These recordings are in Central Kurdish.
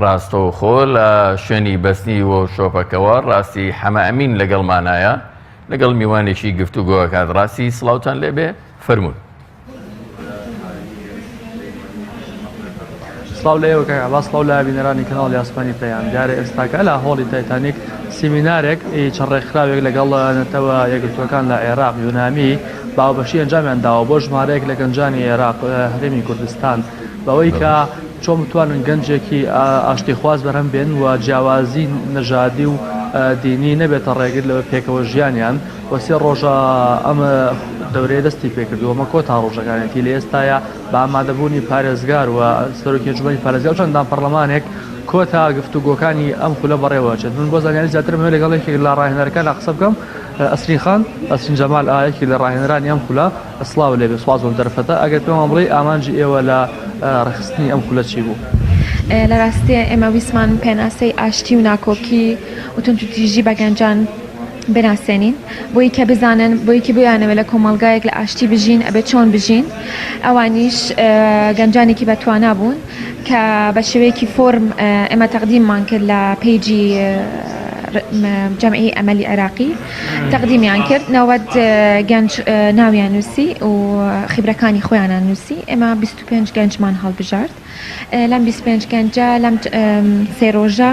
ڕاستەوخۆ لە شوێنی بەستنی و شۆپەکەوە ڕاستی حەمە ئەمین لەگەڵمانایە لەگەڵ میوانێکی گفتوگۆکات. ڕاستی سڵاوتان لێبێ فەرموون. سڵاو لێوە کە باس سڵاو لە بینەرانی کەناڵی ئاسمانی پێیان دیارە ئێستاکە لە هۆڵی تایتانیک سیمینارێک چڕێکخراوێک لەگەڵ نەتەوە یەکگرتوەکان لە عێراق یۆنامی باوبەشی ئەنجامیان داوە بۆ ژمارەیەک لە گەنجانی عێراق هەرێمی کوردستان بەوەی کە چۆن بتوانن گەنجێکی ئاشتیخواز بەرهەم بێن و جیاوازی نەژادی و دینی نەبێتە ڕێگر لەوە پێکەوە ژیانیان وە سێ ڕۆژە ئەمە دەورەیە دەستی پێکردووە مە کۆتا ڕۆژەکانێتی لە ئێستاە بە ئامادەبوونی پارێزگار و سەرۆکی ئەنجومەنی پارێزگار چەندان پەرلەمانێک کۆتا گفتوگۆکانی ئەم خولە بەڕێوەچێت من بۆ زانیاری زیاتر مێ لەگەڵێکی لە ڕاهێنەرەکان قسە بکەم. ئەسرین خان ئەسرین جەمال ئایەکی لە ڕاهێنەرانی ئەم خولە سڵاو لێبێ سواز و دەرفەتە ئەگەر پێم بڵێ ئامانجی ئێوە لە ڕخستنی ئەم خولە چی بوو؟ لە ڕاستی ئێمە ویسمان پێناسەی ئاشتی و ناکۆکی و تونتوتیژی بە گەنجان بناسێنین بۆی کە بزانن بۆی کە بیانەوە لە کۆمەڵگایەک لە ئاشتی بژین ئەبێت چۆن بژین ئەوانیش گەنجانێکی بەتوانا بوون کە بە شێوەیەکی فۆرم ئێمە تەقدیممان کرد لە پیجی جەمعی ئەمەلی عێراقی تەقدیمیان کرد 90 گەنج ناویان نووسی و خیبرەکانی خۆیانان نووسی ئێمە 25 گەنجمان هەڵبژارد لەم 25 گەنجە لەم سێ ڕۆژە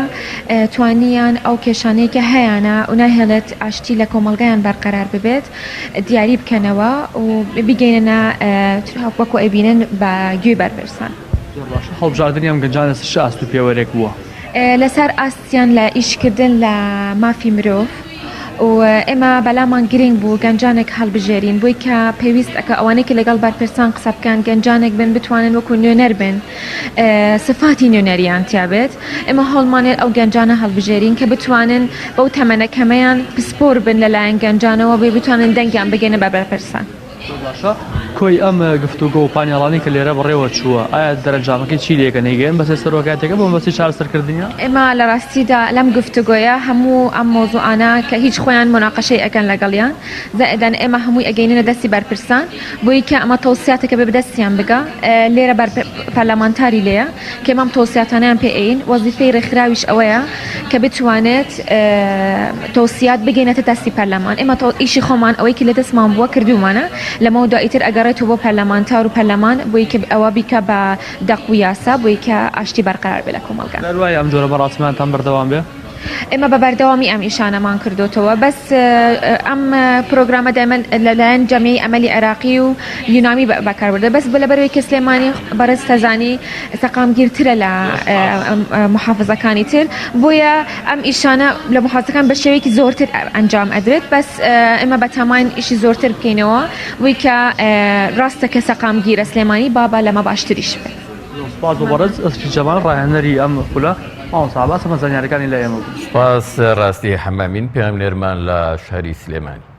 توانیان ئەو کێشانەی کە هەیەە و ناهێڵێت ئاشتی لە کۆمەڵگایان بەرقەرار ببێت دیاری بکەنەوە و بگەینە وەکو ئەبینن بە گوێ بەرپرسان. هەڵبژاردننی ئەم گەنجانە چ ئاست و پێوەرێک بووە؟ لەسەر ئاستیان لە ئیشکردن لە مافی مرۆڤ و ئێمە بەلامان گرنگ بوو گەنجانێک هەڵبژێرین بۆی کە پێویست ئەکە ئەوانێکی لەگەڵ بەرپرسان قسە بکەن گەنجانێک بن بتوانن وەکو نوێنەر بن سفاتی نوێنەریان تیابێت ئێمە هەڵمانێت ئەو گەنجانە هەڵبژێرین کە بتوانن بەو تەمەنەکەمەیان پسپۆر بن لەلایەن گەنجانەوە بێ بتوانن دەنگیان بگەنە بە بەرپرسان. کۆی ئەم گفتوگۆ و پانیاڵانی کە لێرە بڕێوە چووە ئایا دەرەنجامەکەی چی لێکە نەیگەن بەسێ سەرۆکاتێکە بۆ بەسی چارەسەرکردنیە؟ ئێمە لە ڕاستیدا لەم گفتوگۆیە هەموو ئەم مۆزوعانە کە هیچ خۆیان موناقەشەی ئەەکەن لەگەڵیان زائدەن ئێمە هەمووی ئەگەینە دەستی بەرپرسان بۆی کە ئەمە تەوسیاتەکە بێ بدەستیان بگە لێرە پەرلەمانتاری لێیە کە ئەم تەوسیاتانیان پێئین وەزیفەی ڕێکخراویش ئەوەیە کە بتوانێت تەوسیات بگەینێتە دەستی پەرلەمان ئێمە ئیشی خۆمان ئەوەی کە لە دەستمان بووە کردومانە لەمە دوائیتر ئەگەڕێت بۆ پەرلەمانتار و پەرلەمان بۆی کە ئەوە بیکە بە دەق و یاسا بۆی کە ئاشتی بەرقەرار بێ لە کۆمەڵگا. دوای ئەم جۆرە بەڕاستیمانتان بەردەوام بێ؟ ئێمە بە بەردەوامی ئەم ئیشانەمان کردوتەوە بەس ئەم پرۆگرامە دائما لەلایەن جەمعی ئەمەلی عێراقی و یۆنامی بەکاربردە بەس لەبەرەوەی کە سلێمانی بەرز تەزانی سەقامگیرترە لە محافزەکانی تر بۆیە ئەم ئیشانە لە محافزەکان بە شێوەیەکی زۆرتر ئەنجام ئەدرێت بەس ئێمە بەتامان ئیشی زۆرتر بکەینەوە وی کە ڕاستە کە سەقامگیرە سلێمانی بابا لەمە باشتریش بێت. سپاس بۆ بەڕێز ئەسکی جەمال ڕاهێنەری ئەم خولە ماوەسا باسە مەزانیارەکانی لە ئێمە بوو. سپاس ڕاستی حەمامین پێم لێرمان لە شاری سلێمانی.